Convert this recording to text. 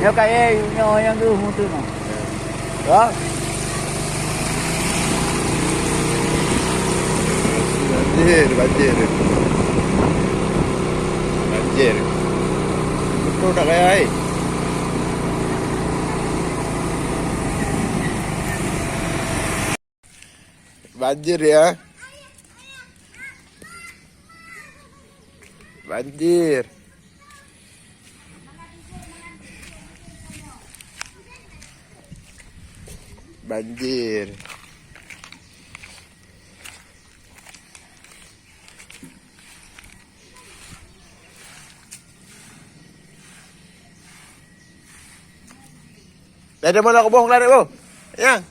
Nếu cái ấy nhỏ yang tu mutu no. Đó. Banjir. Betul tak kayak air? Banjir ya. Banjir. Banjir. Dah ada mana aku bohong lari, Bu? Ya.